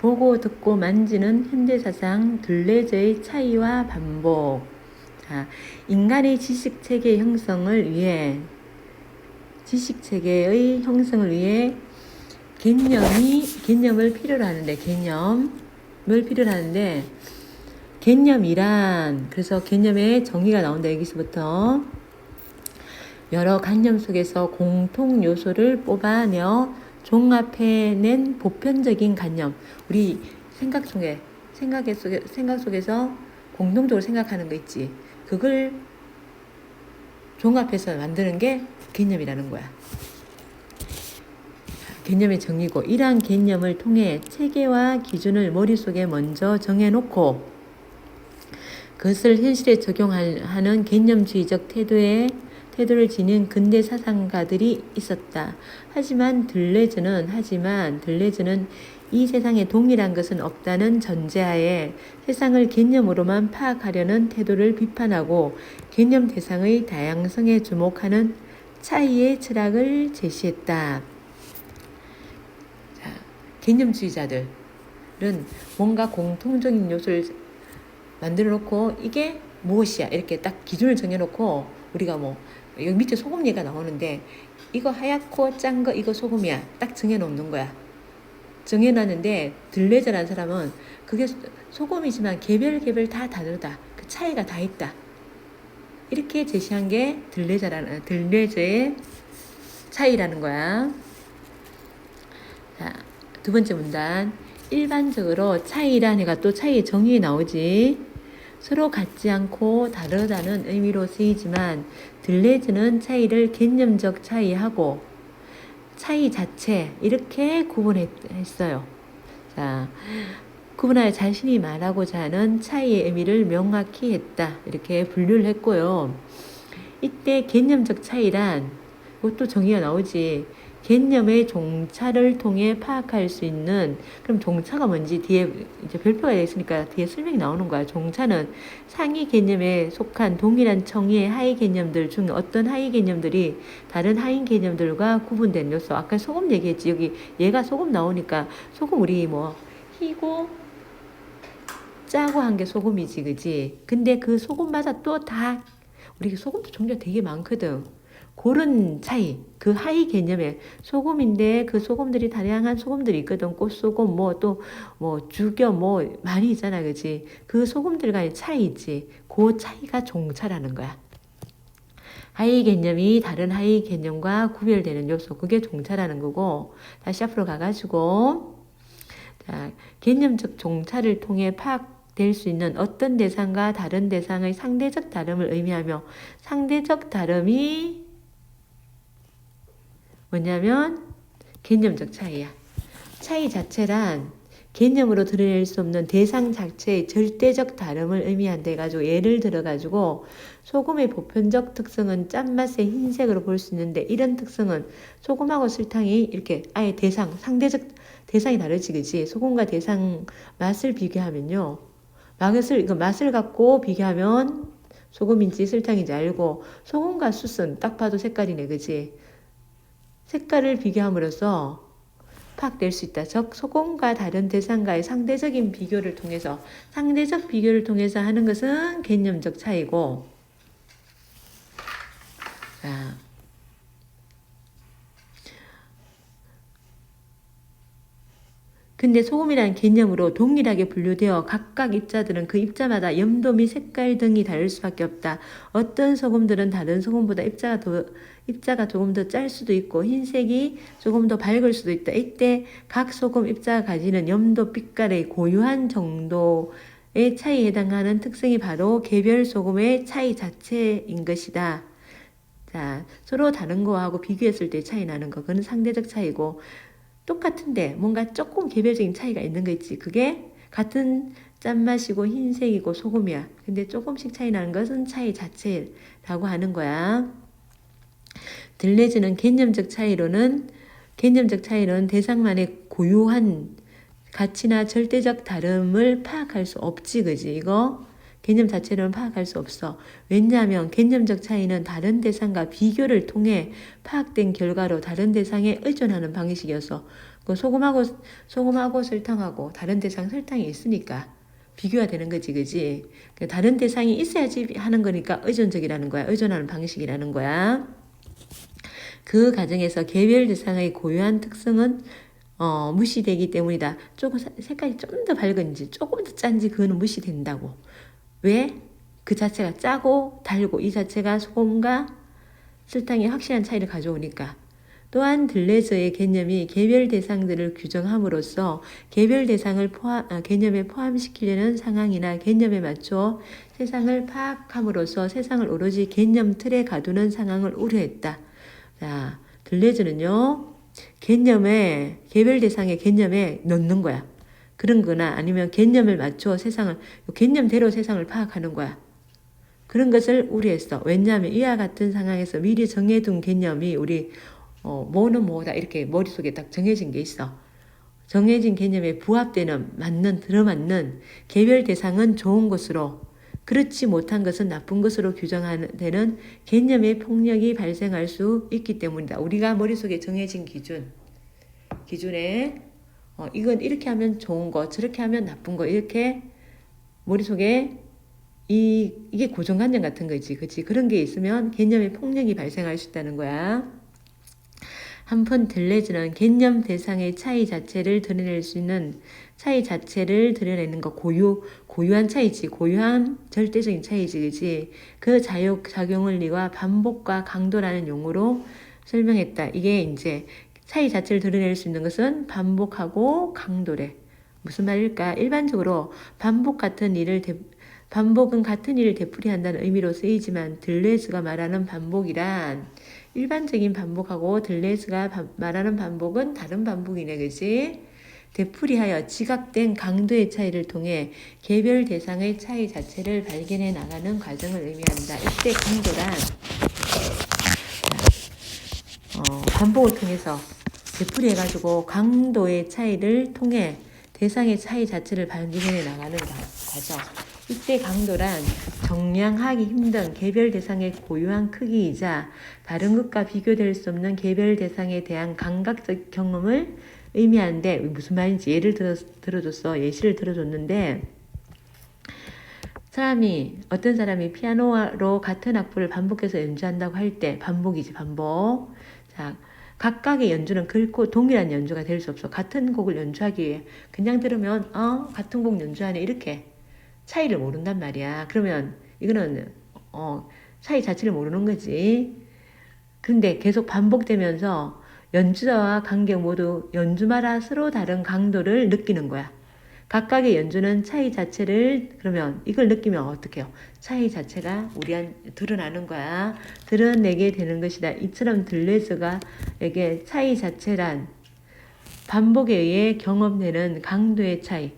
보고 듣고 만지는 현대사상 둘레저의 차이와 반복. 자, 인간의 지식체계의 형성을 위해 개념을 필요로 하는데, 개념이란, 그래서 개념의 정의가 나온다. 여기서부터 여러 관념 속에서 공통 요소를 뽑아내어 종합해낸 보편적인 관념. 우리 생각 속에서 공동적으로 생각하는 거 있지. 그걸 종합해서 만드는 게 개념이라는 거야. 개념의 정의고, 이러한 개념을 통해 체계와 기준을 머릿속에 먼저 정해놓고 그것을 현실에 적용하는 개념주의적 태도를 지닌 근대 사상가들이 있었다. 하지만 들레즈는 이 세상에 동일한 것은 없다는 전제하에 세상을 개념으로만 파악하려는 태도를 비판하고 개념 대상의 다양성에 주목하는 차이의 철학을 제시했다. 자, 개념주의자들은 뭔가 공통적인 요소를 만들어 놓고 이게 무엇이야 이렇게 딱 기준을 정해 놓고, 우리가 뭐 여기 밑에 소금 얘가 나오는데 이거 하얗고 짠 거 이거 소금이야 딱 정해 놓는 거야. 정해 놨는데 들레저라는 사람은 그게 소금이지만 개별 다 다르다. 그 차이가 다 있다. 이렇게 제시한 게 들레저의 차이라는 거야. 자, 두 번째 문단. 일반적으로 차이란 해가 또 차이의 정의에 나오지. 서로 같지 않고 다르다는 의미로 쓰이지만 들레즈는 차이를 개념적 차이하고 차이 자체 이렇게 구분했어요. 자, 구분하여 자신이 말하고자 하는 차이의 의미를 명확히 했다. 이렇게 분류를 했고요. 이때 개념적 차이란, 이것도 정의가 나오지. 개념의 종차를 통해 파악할 수 있는, 그럼 종차가 뭔지 뒤에 이제 별표가 되어 있으니까 뒤에 설명이 나오는 거야. 종차는 상위 개념에 속한 동일한 청의 하위 개념들 중 어떤 하위 개념들이 다른 하위 개념들과 구분된 요소. 아까 소금 얘기했지. 여기 얘가 소금 나오니까 소금 우리 뭐 희고 짜고 한 게 소금이지, 그지? 근데 그 소금마다 또 다 우리 소금도 종류가 되게 많거든. 그런 차이, 그 하위 개념의 소금인데 그 소금들이 다양한 소금들이 있거든. 꽃소금, 죽여, 많이 있잖아, 그지? 그 소금들 간의 차이 있지. 그 차이가 종차라는 거야. 하위 개념이 다른 하위 개념과 구별되는 요소, 그게 종차라는 거고, 다시 앞으로 가가지고, 자, 개념적 종차를 통해 파악될 수 있는 어떤 대상과 다른 대상의 상대적 다름을 의미하며, 상대적 다름이 뭐냐면 개념적 차이야. 차이 자체란 개념으로 드러낼 수 없는 대상 자체의 절대적 다름을 의미한다 해가지고, 예를 들어가지고 소금의 보편적 특성은 짠맛의 흰색으로 볼 수 있는데, 이런 특성은 소금하고 설탕이 이렇게 아예 상대적 대상이 다르지, 그지? 소금과 대상 맛을 비교하면요, 맛을 갖고 비교하면 소금인지 설탕인지 알고, 소금과 숯은 딱 봐도 색깔이네, 그지? 색깔을 비교함으로써 파악될 수 있다. 즉 소금과 다른 대상과의 상대적 비교를 통해서 하는 것은 개념적 차이고, 자, 근데 소금이라는 개념으로 동일하게 분류되어 각각 입자들은 그 입자마다 염도 및 색깔 등이 다를 수밖에 없다. 어떤 소금들은 다른 소금보다 입자가 조금 더 짤 수도 있고 흰색이 조금 더 밝을 수도 있다. 이때 각 소금 입자가 가지는 염도 빛깔의 고유한 정도의 차이에 해당하는 특성이 바로 개별 소금의 차이 자체인 것이다. 자, 서로 다른 거하고 비교했을 때 차이 나는 거, 그건 상대적 차이고, 똑같은데 뭔가 조금 개별적인 차이가 있는 거 있지. 그게 같은 짠맛이고 흰색이고 소금이야. 근데 조금씩 차이 나는 것은 차이 자체라고 하는 거야. 들레즈는 개념적 차이로는 대상만의 고유한 가치나 절대적 다름을 파악할 수 없지, 그지? 이거 개념 자체로는 파악할 수 없어. 왜냐하면 개념적 차이는 다른 대상과 비교를 통해 파악된 결과로 다른 대상에 의존하는 방식이었어. 소금하고 설탕하고 다른 대상 설탕이 있으니까 비교가 되는 거지, 그지? 다른 대상이 있어야지 하는 거니까 의존적이라는 거야. 의존하는 방식이라는 거야. 그 과정에서 개별 대상의 고유한 특성은 무시되기 때문이다. 조금 색깔이 좀 더 밝은지 조금 더 짠지 그거는 무시된다고. 왜? 그 자체가 짜고 달고 이 자체가 소금과 설탕이 확실한 차이를 가져오니까. 또한 들레즈의 개념이 개별 대상들을 규정함으로써 개별 대상을 개념에 포함시키려는 상황이나 개념에 맞춰 세상을 파악함으로써 세상을 오로지 개념 틀에 가두는 상황을 우려했다. 자, 들레즈는요, 개별 대상의 개념에 넣는 거야. 그런 거나 아니면 개념을 맞춰 개념대로 세상을 파악하는 거야. 그런 것을 우려했어. 왜냐하면 이와 같은 상황에서 미리 정해둔 개념이 우리 뭐는 뭐다 이렇게 머릿속에 딱 정해진 게 있어. 정해진 개념에 부합되는 들어맞는 개별 대상은 좋은 것으로 그렇지 못한 것은 나쁜 것으로 규정되는 개념의 폭력이 발생할 수 있기 때문이다. 우리가 머릿속에 정해진 기준에 이건 이렇게 하면 좋은 거 저렇게 하면 나쁜 거 이렇게 머릿속에 이게 고정관념 같은 거지. 그치? 그런 게 있으면 개념의 폭력이 발생할 수 있다는 거야. 한편 들레즈는 개념 대상의 차이 자체를 드러내는 거 고유한 차이지. 고유한 절대적인 차이지. 그치? 그 작용원리와 반복과 강도라는 용어로 설명했다. 이게 이제 차이 자체를 드러낼 수 있는 것은 반복하고 강도래. 무슨 말일까? 일반적으로 반복은 같은 일을 되풀이한다는 의미로 쓰이지만 들레즈가 말하는 반복이란 일반적인 반복하고 들레즈가 말하는 반복은 다른 반복이네. 그치? 되풀이하여 지각된 강도의 차이를 통해 개별 대상의 차이 자체를 발견해 나가는 과정을 의미한다. 이때 강도란 반복을 통해서 되풀이해가지고 강도의 차이를 통해 대상의 차이 자체를 발견해 나가는 과정. 이때 강도란 정량하기 힘든 개별 대상의 고유한 크기이자 다른 것과 비교될 수 없는 개별 대상에 대한 감각적 경험을 의미하는데 무슨 말인지 예를 들어줬어. 예시를 들어줬는데 어떤 사람이 피아노로 같은 악보를 반복해서 연주한다고 할 때 반복이지 반복. 자, 각각의 연주는 결코 동일한 연주가 될 수 없어. 같은 곡을 연주하기 위해 그냥 들으면 같은 곡 연주하네 이렇게 차이를 모른단 말이야. 그러면 이거는 차이 자체를 모르는 거지. 근데 계속 반복되면서 연주자와 관객 모두 연주마다 서로 다른 강도를 느끼는 거야. 각각의 연주는 차이 자체를 그러면 이걸 느끼면 어떻게 해요? 차이 자체가 드러나는 거야. 드러내게 되는 것이다. 이처럼 들레즈가에게 차이 자체란 반복에 의해 경험되는 강도의 차이.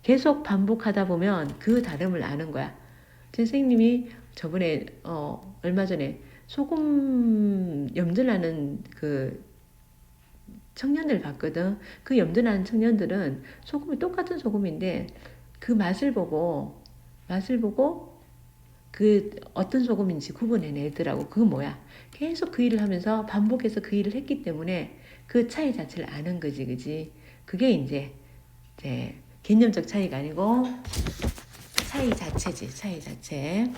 계속 반복하다 보면 그 다름을 아는 거야. 선생님이 저번에 얼마 전에 소금 염전하는 그 청년들 봤거든. 그 염전하는 청년들은 소금이 똑같은 소금인데 그 맛을 보고 그 어떤 소금인지 구분해내더라고. 그거 뭐야? 계속 그 일을 하면서 반복해서 그 일을 했기 때문에 그 차이 자체를 아는 거지, 그지? 그게 이제 개념적 차이가 아니고 차이 자체지, 차이 자체.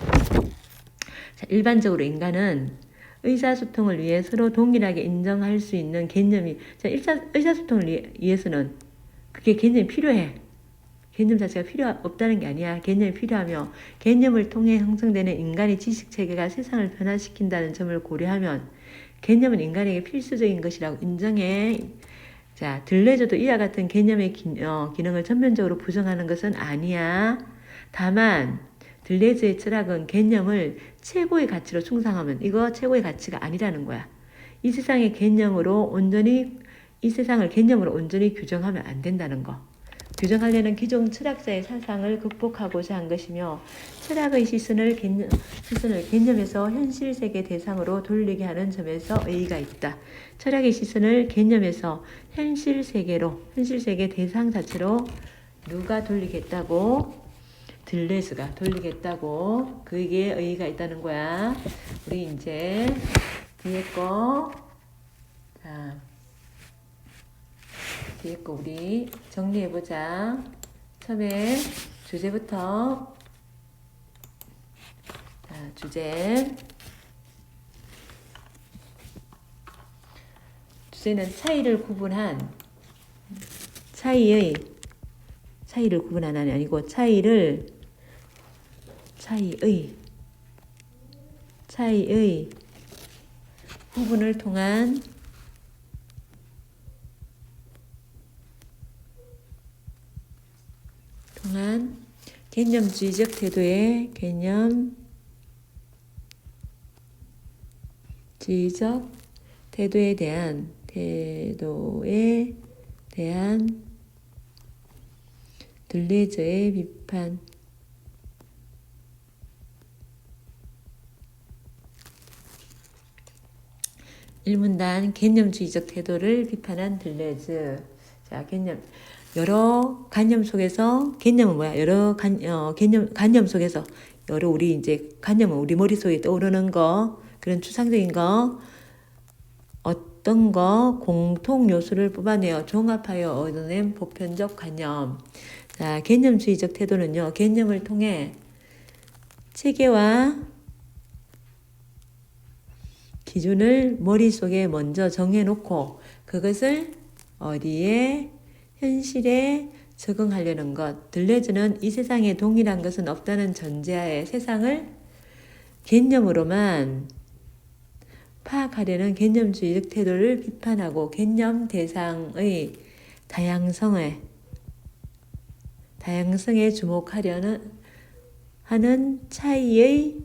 자, 일반적으로 인간은 의사소통을 위해 서로 동일하게 인정할 수 있는 개념이, 의사소통을 위해서는 그게 개념이 필요해. 개념 자체가 필요 없다는 게 아니야. 개념이 필요하며 개념을 통해 형성되는 인간의 지식체계가 세상을 변화시킨다는 점을 고려하면 개념은 인간에게 필수적인 것이라고 인정해. 자, 들레즈도 이와 같은 개념의 기능을 전면적으로 부정하는 것은 아니야. 다만 들레즈의 철학은 개념을 최고의 가치로 충상하면 이거 최고의 가치가 아니라는 거야. 이 세상을 개념으로 온전히 규정하면 안 된다는 거. 규정하려는 기존 철학자의 사상을 극복하고자 한 것이며 철학의 시선을 개념에서 현실 세계 대상으로 돌리게 하는 점에서 의의가 있다. 철학의 시선을 개념에서 현실 세계 대상 자체로 누가 돌리겠다고? 들레즈가 돌리겠다고 그게 의의가 있다는 거야. 우리 이제 뒤에 거, 자, 뒤에 거 우리 정리해보자. 처음에 주제부터. 자, 주제는 차이를 구분한, 차이를 구분하는 아니고 차이의 구분을 통한 개념주의적 태도에 대한 들레즈의 비판. 일문단 개념주의적 태도를 비판한 들레즈. 자, 여러 관념 속에서 개념은 뭐야? 관념 속에서 여러 우리 이제 관념은 우리 머릿속에 떠오르는 거, 그런 추상적인 거, 어떤 거 공통 요소를 뽑아내어 종합하여 얻어낸 보편적 관념. 자, 개념주의적 태도는요, 개념을 통해 체계와 기준을 머릿속에 먼저 정해놓고 그것을 현실에 적응하려는 것. 들레즈는 이 세상에 동일한 것은 없다는 전제하에 세상을 개념으로만 파악하려는 개념주의적 태도를 비판하고 개념 대상의 다양성에 주목하려는 하는 차이의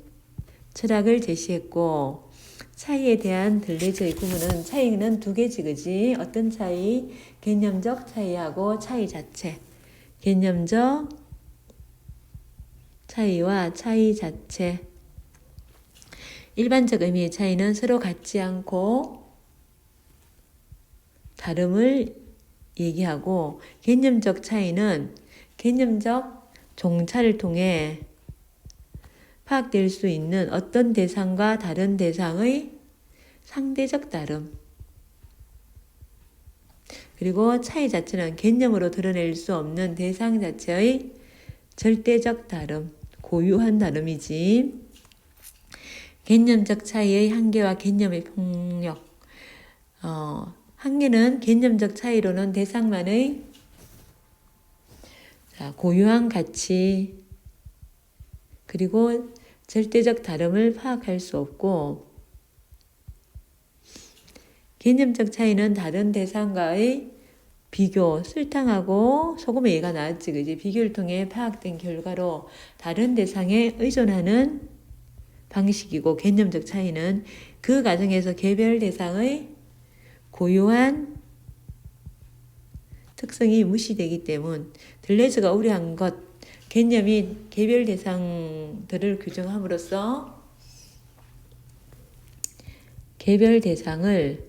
철학을 제시했고, 차이에 대한 들레즈의 구분은, 차이는 두 개지, 그지? 어떤 차이? 개념적 차이하고 차이 자체. 개념적 차이와 차이 자체. 일반적 의미의 차이는 서로 같지 않고 다름을 얘기하고, 개념적 차이는 개념적 종차를 통해 파악될 수 있는 어떤 대상과 다른 대상의 상대적 다름. 그리고 차이 자체는 개념으로 드러낼 수 없는 대상 자체의 절대적 다름, 고유한 다름이지. 개념적 차이의 한계와 개념의 폭력. 한계는 개념적 차이로는 대상만의 고유한 가치, 그리고 절대적 다름을 파악할 수 없고, 개념적 차이는 다른 대상과의 비교, 설탕하고 소금의 예가 나왔지, 그지? 비교를 통해 파악된 결과로 다른 대상에 의존하는 방식이고, 개념적 차이는 그 과정에서 개별 대상의 고유한 특성이 무시되기 때문, 들레즈가 우려한 것, 개념이 개별 대상들을 규정함으로써 개별 대상을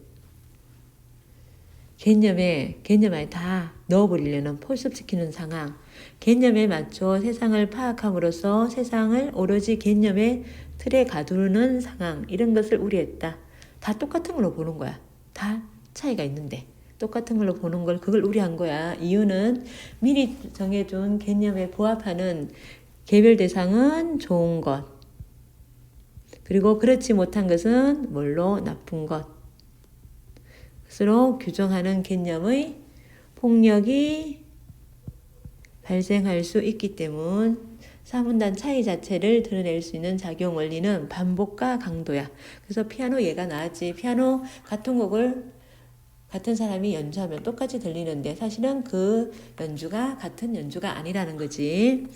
개념 안에 다 넣어버리려는, 포섭시키는 상황, 개념에 맞춰 세상을 파악함으로써 세상을 오로지 개념의 틀에 가두는 상황, 이런 것을 우려했다. 다 똑같은 걸로 보는 거야. 다 차이가 있는데 똑같은 걸로 보는 걸, 그걸 우려한 거야. 이유는 미리 정해준 개념에 부합하는 개별 대상은 좋은 것, 그리고 그렇지 못한 것은 뭘로? 나쁜 것. 스스로 규정하는 개념의 폭력이 발생할 수 있기 때문, 사문단 차이 자체를 드러낼 수 있는 작용 원리는 반복과 강도야. 그래서 피아노 예가 나왔지. 피아노 같은 곡을 같은 사람이 연주하면 똑같이 들리는데 사실은 그 연주가 같은 연주가 아니라는 거지.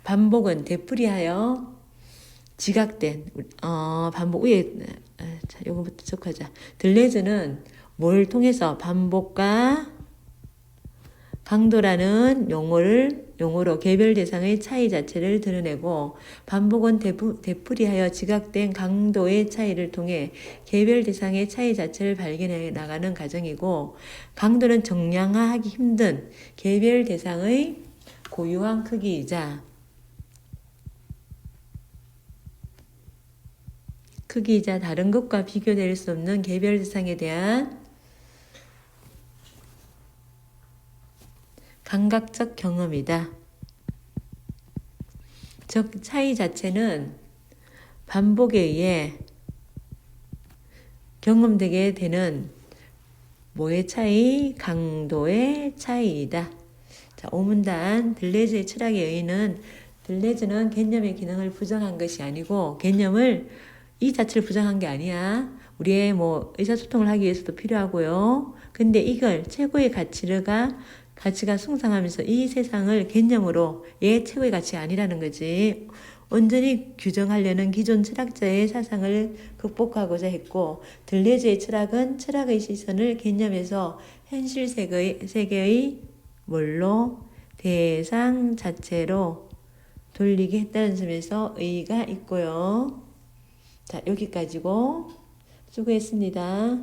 반복은 되풀이하여 지각된, 반복 위에, 자, 요거부터 체크하자. 들레즈는 뭘 통해서? 반복과 강도라는 용어로 개별 대상의 차이 자체를 드러내고, 반복은 되풀이하여 지각된 강도의 차이를 통해 개별 대상의 차이 자체를 발견해 나가는 과정이고, 강도는 정량화하기 힘든 개별 대상의 고유한 크기이자 크기이자 다른 것과 비교될 수 없는 개별 대상에 대한 감각적 경험이다. 즉 차이 자체는 반복에 의해 경험되게 되는 뭐의 차이? 강도의 차이이다. 자, 오문단 들레즈의 철학에 의는 들레즈는 개념의 기능을 부정한 것이 아니고 개념을 이 자체를 부정한 게 아니야. 우리의 뭐 의사소통을 하기 위해서도 필요하고요. 근데 이걸 최고의 가치가 숭상하면서 이 세상을 개념으로 얘 최고의 가치가 아니라는 거지. 온전히 규정하려는 기존 철학자의 사상을 극복하고자 했고 들레즈의 철학은 철학의 시선을 개념에서 현실 세계의 뭘로? 대상 자체로 돌리게 했다는 점에서 의의가 있고요. 자, 여기까지고 수고했습니다.